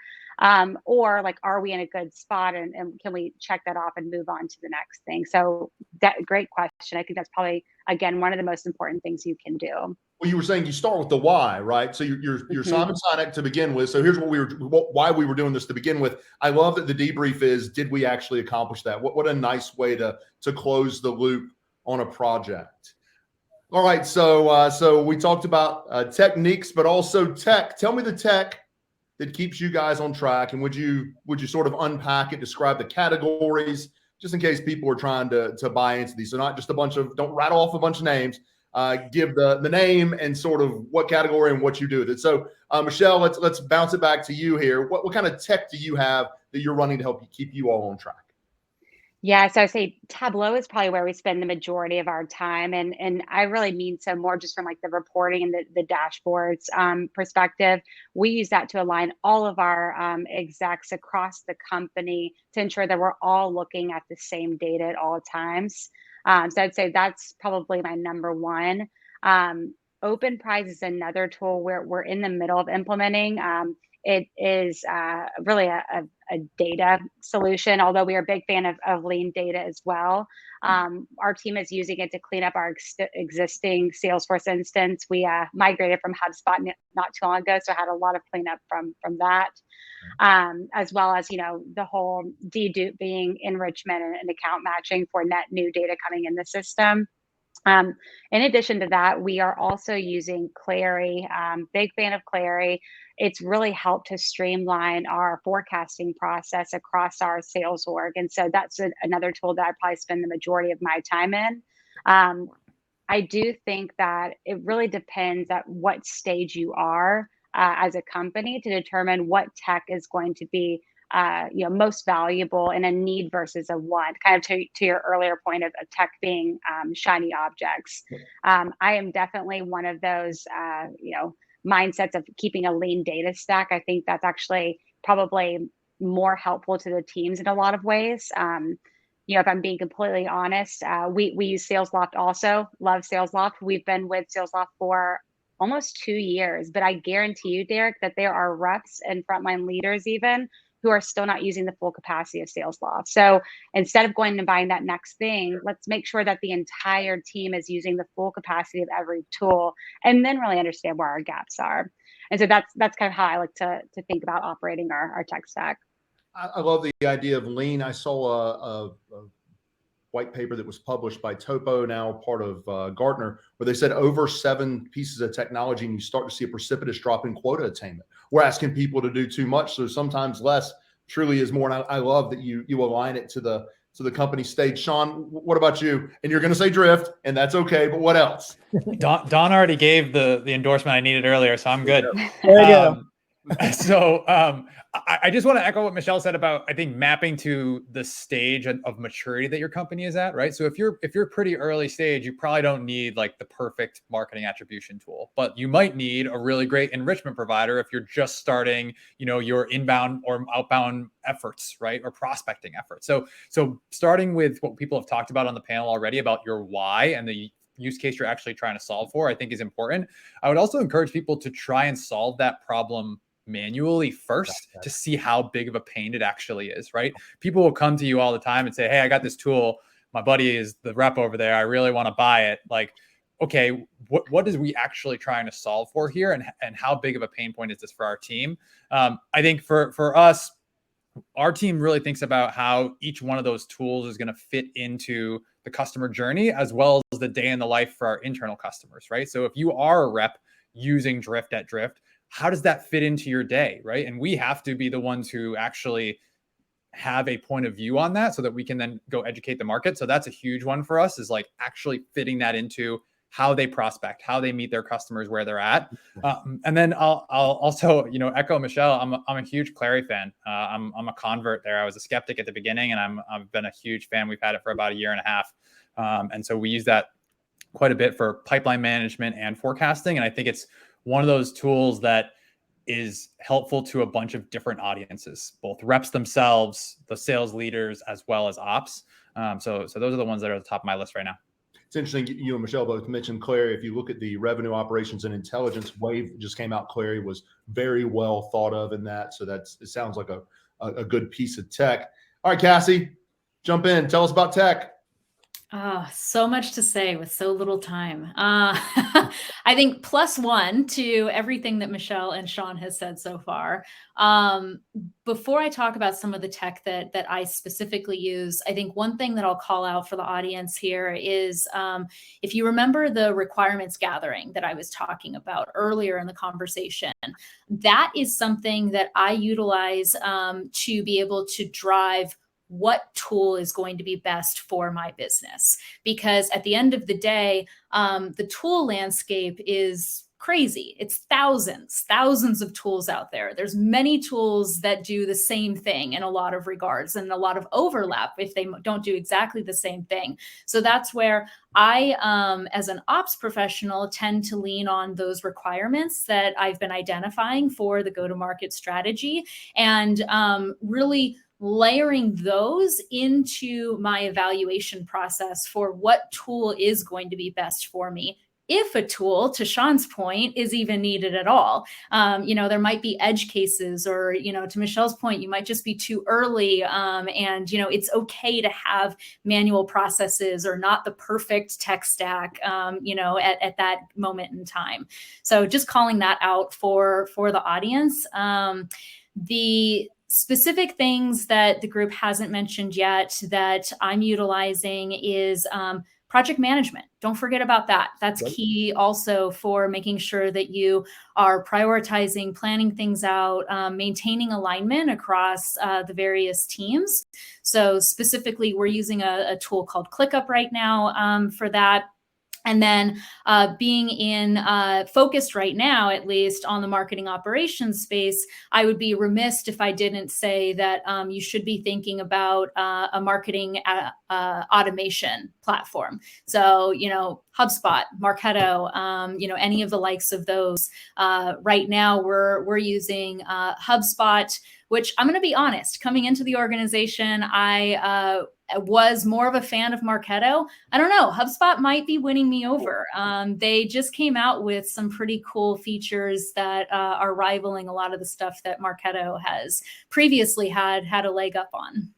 Or like, are we in a good spot, and can we check that off and move on to the next thing? So that great question. I think that's probably, again, one of the most important things you can do. Well, you were saying you start with the why, right? So you're Simon Sinek to begin with. So here's why we were doing this to begin with. I love that the debrief is, did we actually accomplish that? What a nice way to close the loop on a project. All right, so we talked about techniques, but also tech. Tell me the tech that keeps you guys on track, and would you sort of unpack it, describe the categories, just in case people are trying to buy into these. So not just don't rattle off a bunch of names. Give the name and sort of what category and what you do with it. So Michelle, let's bounce it back to you here. What kind of tech do you have that you're running to help you keep you all on track? Yeah, so I say Tableau is probably where we spend the majority of our time, and I really mean so more just from like the reporting and the dashboards perspective. We use that to align all of our execs across the company to ensure that we're all looking at the same data at all times. So I'd say that's probably my number one. OpenPrize is another tool where we're in the middle of implementing. It is really a data solution, although we are a big fan of LeanData as well. Our team is using it to clean up our existing Salesforce instance. We migrated from HubSpot not too long ago, so I had a lot of cleanup from that, as well as, the whole deduping, enrichment, and account matching for net new data coming in the system. In addition to that, we are also using Clary. Big fan of Clary. It's really helped to streamline our forecasting process across our sales org. And so that's another tool that I probably spend the majority of my time in. I do think that it really depends at what stage you are as a company to determine what tech is going to be most valuable in a need versus a want, kind of to your earlier point of tech being shiny objects. I am definitely one of those, mindsets of keeping a lean data stack. I think that's actually probably more helpful to the teams in a lot of ways. If I'm being completely honest, we use Salesloft also, love Salesloft. We've been with Salesloft for almost 2 years, but I guarantee you, Derek, that there are reps and frontline leaders even who are still not using the full capacity of Salesloft. So instead of going and buying that next thing, let's make sure that the entire team is using the full capacity of every tool, and then really understand where our gaps are. And so that's kind of how I like to think about operating our tech stack. I love the idea of lean. I saw a white paper that was published by Topo, now part of Gartner, where they said over 7 pieces of technology and you start to see a precipitous drop in quota attainment. We're asking people to do too much, so sometimes less truly is more. And I love that you align it to the company stage. Sean, what about you? And you're going to say drift, and that's okay, but what else? Don already gave the endorsement I needed earlier, so I'm good. There you go. So I just want to echo what Michelle said about, I think, mapping to the stage of maturity that your company is at, right? So if you're pretty early stage, you probably don't need like the perfect marketing attribution tool, but you might need a really great enrichment provider if you're just starting, your inbound or outbound efforts, right? Or prospecting efforts. So starting with what people have talked about on the panel already about your why and the use case you're actually trying to solve for, I think is important. I would also encourage people to try and solve that problem manually first to see how big of a pain it actually is, right? People will come to you all the time and say, hey, I got this tool. My buddy is the rep over there. I really want to buy it. Like, okay, what is we actually trying to solve for here? And how big of a pain point is this for our team? I think for us, our team really thinks about how each one of those tools is going to fit into the customer journey, as well as the day in the life for our internal customers, right? So if you are a rep using Drift at Drift, how does that fit into your day, right? And we have to be the ones who actually have a point of view on that so that we can then go educate the market. So that's a huge one for us, is like actually fitting that into how they prospect, how they meet their customers where they're at. And then I'll also, echo Michelle. I'm a huge Clary fan. I'm a convert there. I was a skeptic at the beginning, and I've been a huge fan. We've had it for about 1.5 years. And so we use that quite a bit for pipeline management and forecasting. And I think it's one of those tools that is helpful to a bunch of different audiences, both reps themselves, the sales leaders, as well as ops. So those are the ones that are at the top of my list right now. it's interesting. You and Michelle both mentioned Clary. If you look at the revenue operations and intelligence wave just came out, Clary was very well thought of in that. So it sounds like a good piece of tech. All right, Cassie, jump in. Tell us about tech. So much to say with so little time. I think +1 to everything that Michelle and Sean has said so far. Before I talk about some of the tech that I specifically use, I think one thing that I'll call out for the audience here is if you remember the requirements gathering that I was talking about earlier in the conversation, that is something that I utilize to be able to drive what tool is going to be best for my business. Because at the end of the day, the tool landscape is crazy. It's thousands of tools out there. There's many tools that do the same thing in a lot of regards and a lot of overlap if they don't do exactly the same thing. So that's where I, as an ops professional, tend to lean on those requirements that I've been identifying for the go-to-market strategy and really layering those into my evaluation process for what tool is going to be best for me. If a tool, to Sean's point, is even needed at all. There might be edge cases or, to Michelle's point, you might just be too early. And it's okay to have manual processes or not the perfect tech stack, at that moment in time. So just calling that out for the audience. The specific things that the group hasn't mentioned yet that I'm utilizing is project management. Don't forget about that. That's key also for making sure that you are prioritizing, planning things out, maintaining alignment across the various teams. So specifically, we're using a tool called ClickUp right now for that. And then being focused right now, at least on the marketing operations space, I would be remiss if I didn't say that you should be thinking about a marketing automation platform. So, HubSpot, Marketo, any of the likes of those. Right now, we're using HubSpot, which I'm going to be honest, coming into the organization, I was more of a fan of Marketo. I don't know, HubSpot might be winning me over. They just came out with some pretty cool features that are rivaling a lot of the stuff that Marketo has previously had a leg up on.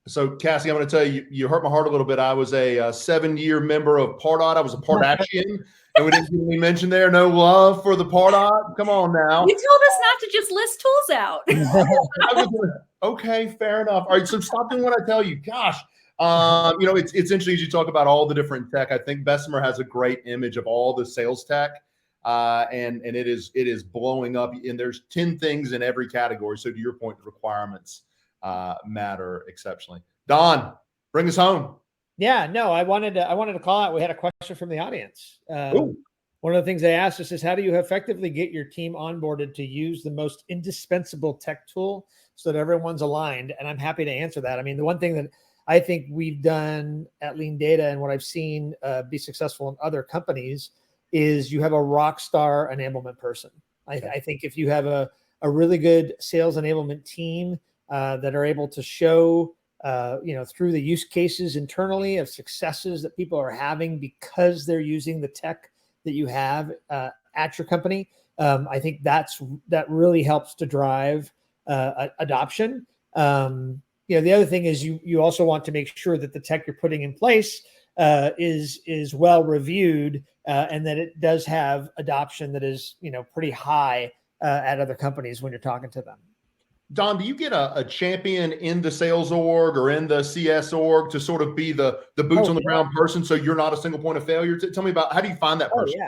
So, Cassie, I'm going to tell you, you hurt my heart a little bit. I was a 7-year member of Pardot. I was a Pardachian, and we didn't get any mention there. No love for the Pardot. Come on now. You told us not to just list tools out. Okay, fair enough. All right, so stop doing what I tell you. Gosh, it's interesting as you talk about all the different tech. I think Bessemer has a great image of all the sales tech, and it is blowing up. And there's 10 things in every category. So to your point, the requirements matter exceptionally. Don, bring us home. Yeah, no, I wanted to call out. We had a question from the audience. One of the things they asked us is, how do you effectively get your team onboarded to use the most indispensable tech tool so that everyone's aligned? And I'm happy to answer that. I mean, the one thing that I think we've done at LeanData and what I've seen be successful in other companies is you have a rock star enablement person. I think if you have a really good sales enablement team that are able to show through the use cases internally of successes that people are having because they're using the tech that you have at your company, I think that really helps to drive adoption. The other thing is you also want to make sure that the tech you're putting in place is well reviewed and that it does have adoption that is pretty high at other companies when you're talking to them. Don, do you get a champion in the sales org or in the CS org to sort of be the boots on the ground person, so you're not a single point of failure? Tell me about, how do you find that person?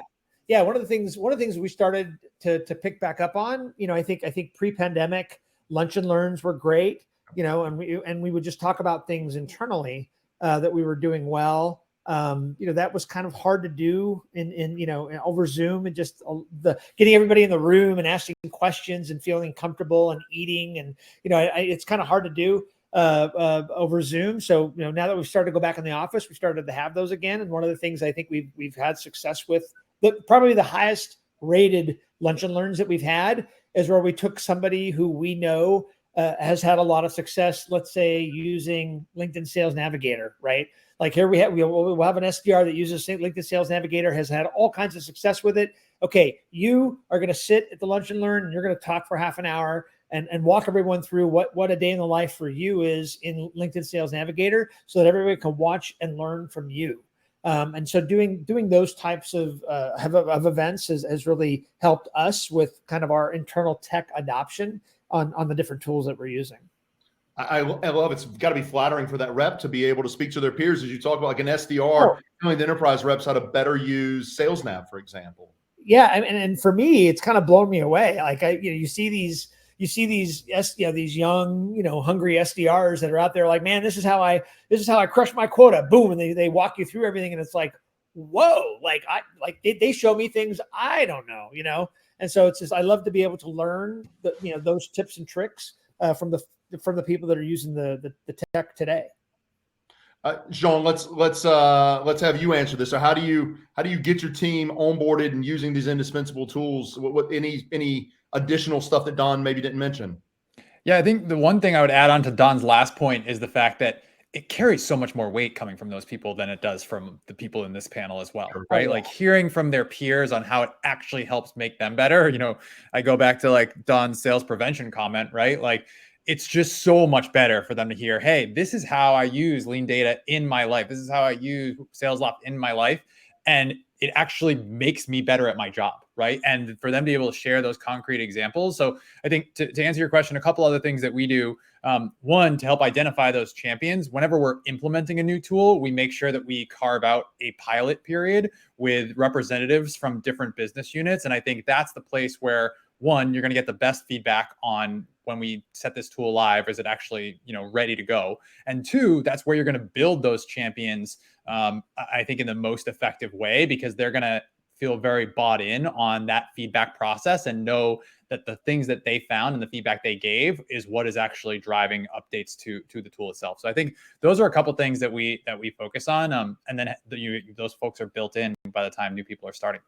Yeah. One of the things we started to pick back up on, I think pre-pandemic lunch and learns were great, and we would just talk about things internally that we were doing well. That was kind of hard to do in over Zoom, and just the getting everybody in the room and asking questions and feeling comfortable and eating. And, it's kind of hard to do over Zoom. So, now that we've started to go back in the office, we started to have those again. And one of the things I think we've had success with, probably the highest rated lunch and learns that we've had, is where we took somebody who we know has had a lot of success, let's say using LinkedIn Sales Navigator, right? Like here we'll have an SDR that uses LinkedIn Sales Navigator, has had all kinds of success with it. Okay, you are going to sit at the lunch and learn, and you're going to talk for half an hour and walk everyone through what a day in the life for you is in LinkedIn Sales Navigator, so that everybody can watch and learn from you. And so doing those types of events has really helped us with kind of our internal tech adoption on the different tools that we're using. I love it's got to be flattering for that rep to be able to speak to their peers, as you talk about, like an SDR telling the enterprise reps how to better use SalesNav, for example. Yeah, and for me, it's kind of blown me away. Like you see these these young, hungry SDRs that are out there like, man, this is how I crush my quota. Boom, and they walk you through everything, and it's like, whoa, they show me things I don't know, And so it's just, I love to be able to learn those tips and tricks from the people that are using the tech today. Jean, let's have you answer this. So how do you get your team onboarded and using these indispensable tools? What any additional stuff that Don maybe didn't mention? Yeah, I think the one thing I would add on to Don's last point is the fact that it carries so much more weight coming from those people than it does from the people in this panel as well, right? Like hearing from their peers on how it actually helps make them better. I go back to like Don's sales prevention comment, right? Like it's just so much better for them to hear, hey, this is how I use LeanData in my life. This is how I use Salesloft in my life. And it actually makes me better at my job, right? And for them to be able to share those concrete examples. So I think to answer your question, a couple other things that we do. One, to help identify those champions. Whenever we're implementing a new tool, we make sure that we carve out a pilot period with representatives from different business units. And I think that's the place where, one, you're going to get the best feedback on when we set this tool live, is it actually, ready to go? And two, that's where you're going to build those champions, I think, in the most effective way, because they're going to feel very bought in on that feedback process and know that the things that they found and the feedback they gave is what is actually driving updates to the tool itself. So I think those are a couple things that we focus on. And then those folks are built in by the time new people are starting.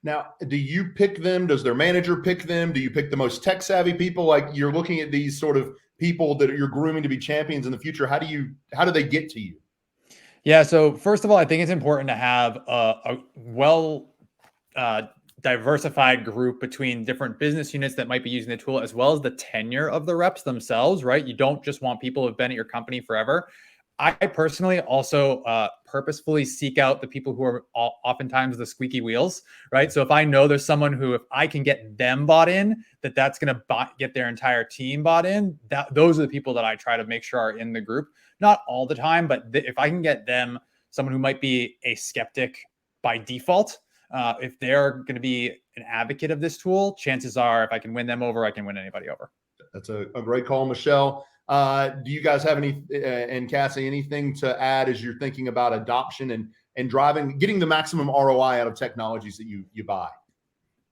Now, do you pick them? Does their manager pick them? Do you pick the most tech savvy people? Like, you're looking at these sort of people that you're grooming to be champions in the future. How do they get to you? Yeah. So first of all, I think it's important to have a well diversified group between different business units that might be using the tool, as well as the tenure of the reps themselves, right? You don't just want people who've been at your company forever. I personally also purposefully seek out the people who are oftentimes the squeaky wheels, right? So if I know there's someone who, if I can get them bought in, that's going to get their entire team bought in, those are the people that I try to make sure are in the group. Not all the time, but if I can get them, someone who might be a skeptic by default, if they're going to be an advocate of this tool, chances are if I can win them over, I can win anybody over. That's a great call, Michelle. Do you guys have any, and Cassie, anything to add as you're thinking about adoption and getting the maximum ROI out of technologies that you buy?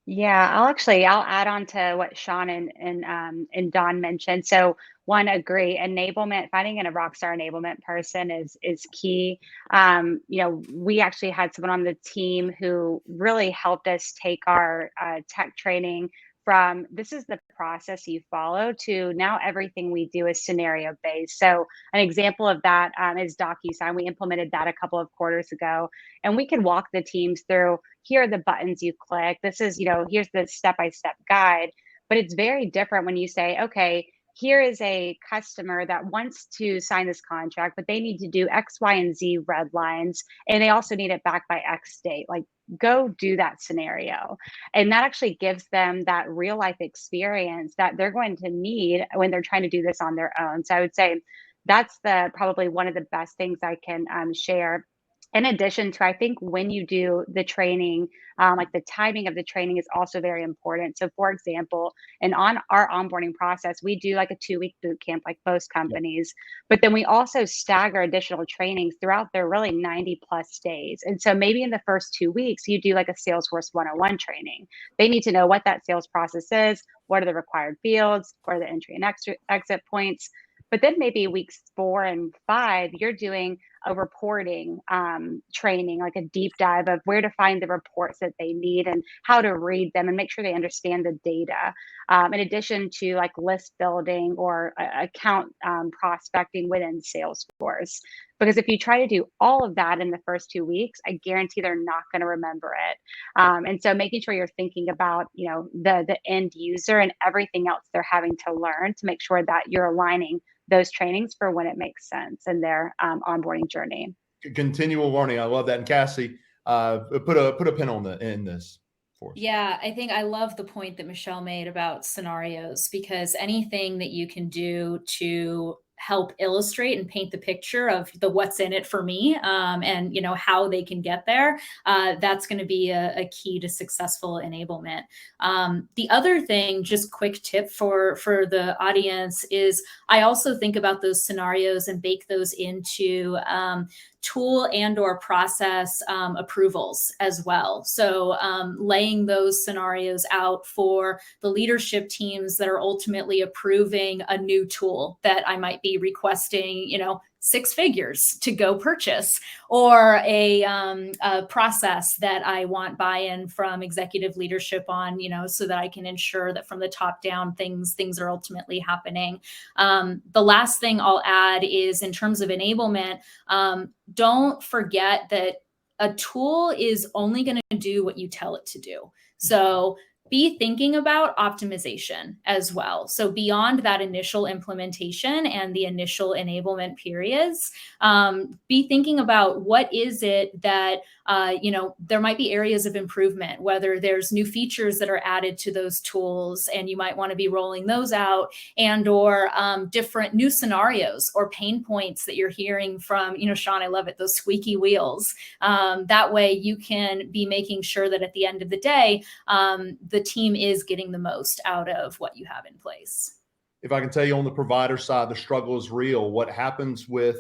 Yeah, I'll add on to what Sean and Don mentioned. So one, agree. Enablement, finding a rockstar enablement person is key. We actually had someone on the team who really helped us take our tech training from this is the process you follow to now everything we do is scenario based. So an example of that is DocuSign. We implemented that a couple of quarters ago, and we could walk the teams through, here are the buttons you click. This is, here's the step-by-step guide. But it's very different when you say, okay, here is a customer that wants to sign this contract, but they need to do X, Y, and Z red lines, and they also need it back by X date. Like, go do that scenario. And that actually gives them that real life experience that they're going to need when they're trying to do this on their own. So I would say that's probably one of the best things I can share. In addition to, I think when you do the training, like the timing of the training is also very important. So for example, and on our onboarding process, we do like a 2-week boot camp, like most companies, but then we also stagger additional trainings throughout their really 90 plus days. And so maybe in the first 2 weeks, you do like a Salesforce 101 training. They need to know what that sales process is, what are the required fields, what are the entry and exit points. But then maybe weeks 4 and 5, you're doing a reporting training, like a deep dive of where to find the reports that they need and how to read them and make sure they understand the data. In addition to like list building or account prospecting within Salesforce. Because if you try to do all of that in the first 2 weeks, I guarantee they're not going to remember it. And so making sure you're thinking about, the end user and everything else they're having to learn to make sure that you're aligning those trainings for when it makes sense in their onboarding journey. Continual learning. I love that. And Cassie, put a pin on in this for us. Yeah, I think I love the point that Michelle made about scenarios, because anything that you can do to help illustrate and paint the picture of the what's in it for me, and how they can get there, that's going to be a key to successful enablement. The other thing, just quick tip for the audience, is I also think about those scenarios and bake those into tool and or process approvals as well. So laying those scenarios out for the leadership teams that are ultimately approving a new tool that I might be requesting, 6 figures to go purchase, or a process that I want buy-in from executive leadership on, so that I can ensure that from the top down things are ultimately happening. The last thing I'll add is, in terms of enablement, don't forget that a tool is only going to do what you tell it to do. So be thinking about optimization as well. So beyond that initial implementation and the initial enablement periods, be thinking about what is it that, there might be areas of improvement, whether there's new features that are added to those tools and you might want to be rolling those out, and or different new scenarios or pain points that you're hearing from, Sean, I love it, those squeaky wheels. That way you can be making sure that at the end of the day, the team is getting the most out of what you have in place. If I can tell you, on the provider side, the struggle is real. What happens with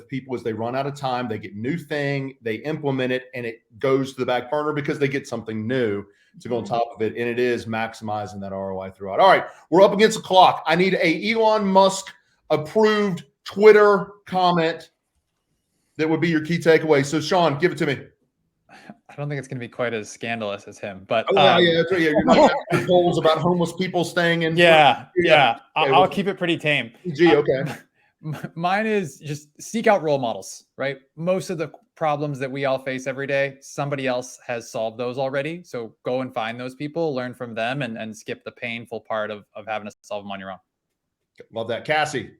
people is they run out of time, they get new thing, they implement it, and it goes to the back burner because they get something new to go on top of it. And it is maximizing that ROI throughout. All right, we're up against the clock. I need a Elon Musk approved Twitter comment that would be your key takeaway. So Sean, give it to me. I don't think it's going to be quite as scandalous as him, but yeah, that's right. Yeah, you're not having polls about homeless people staying in. Yeah. I'll keep it pretty tame. Okay. Mine is just seek out role models, right? Most of the problems that we all face every day, somebody else has solved those already. So go and find those people, learn from them, and skip the painful part of having to solve them on your own. Love that. Cassie.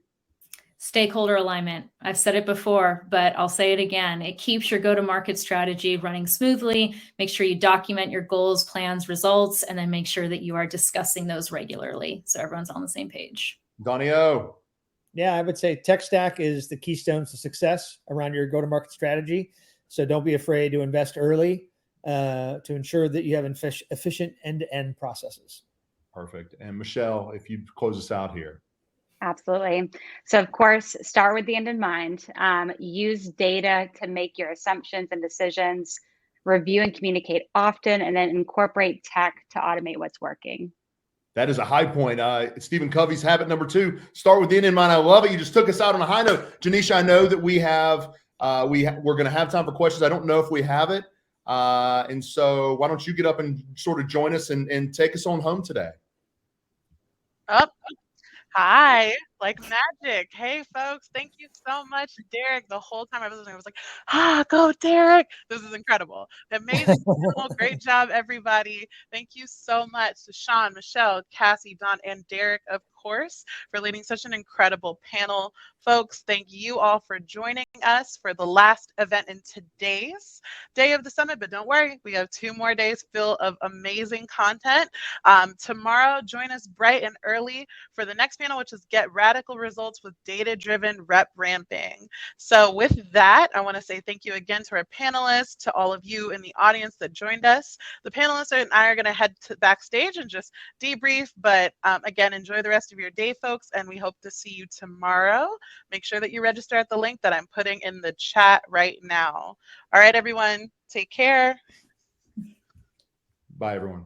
Stakeholder alignment. I've said it before, but I'll say it again. It keeps your go-to-market strategy running smoothly. Make sure you document your goals, plans, results, and then make sure that you are discussing those regularly so everyone's on the same page. Donnie O. Yeah, I would say tech stack is the keystone to success around your go-to-market strategy. So don't be afraid to invest early to ensure that you have efficient end-to-end processes. Perfect. And Michelle, if you close us out here. Absolutely. So of course, start with the end in mind. Use data to make your assumptions and decisions. Review and communicate often, and then incorporate tech to automate what's working. That is a high point. Stephen Covey's habit number 2, start with the end in mind. I love it. You just took us out on a high note. Janisha, I know that we're going to have time for questions. I don't know if we have it. And so why don't you get up and sort of join us and take us on home today? Hi, like magic. Hey, folks, thank you so much, Derek. The whole time I was listening, I was like, go, Derek. This is incredible. Amazing. Great job, everybody. Thank you so much to Sean, Michelle, Cassie, Don, and Derek, of course, for leading such an incredible panel. Folks, thank you all for joining us for the last event in today's day of the summit. But don't worry, we have 2 more days full of amazing content. Tomorrow, join us bright and early for the next panel, which is Get Radical Results with Data-Driven Rep Ramping. So with that, I want to say thank you again to our panelists, to all of you in the audience that joined us. The panelists and I are going to head backstage and just debrief. But again, enjoy the rest of your day, folks, and we hope to see you tomorrow. Make sure that you register at the link that I'm putting in the chat right now. All right, everyone, take care. Bye, everyone.